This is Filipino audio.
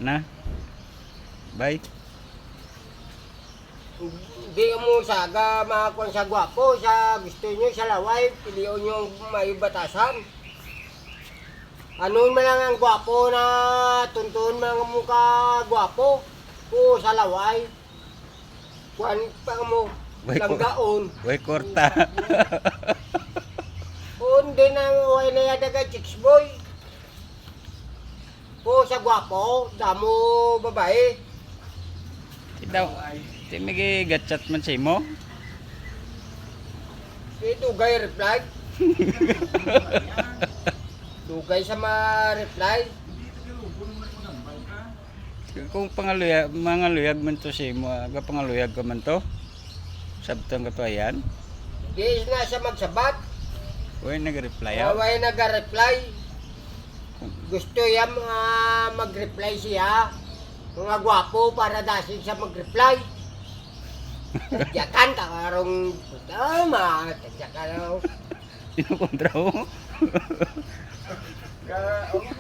Na. Bye. Hindi mo saga makakuha sa gwapo, sa gusto nyo, sa laway, piliyon yung may batasan. Ano man lang ang gwapo na tuntun man ang mukha gwapo, o sa laway. Kuhan pa mo, langgaon. Way korta. O hindi na uway na yada ka chicks boy. O sa gwapo, damo babae. Daw. Ti migi gatchat man sa imo. Dugay reply. Dugay sa ma-reply. Kung mga luyag man to si mo, aga pangaluyag ka man to. Sabtang ka to ayan. Di na siya magsabat. Uy, nag-reply ako. Away nag-reply. Gusto niya mag-reply siya. Mga gwapo para dasin siya mag-reply. Tagyakan ka karong tama. Tagyakan. Sino kontra mo?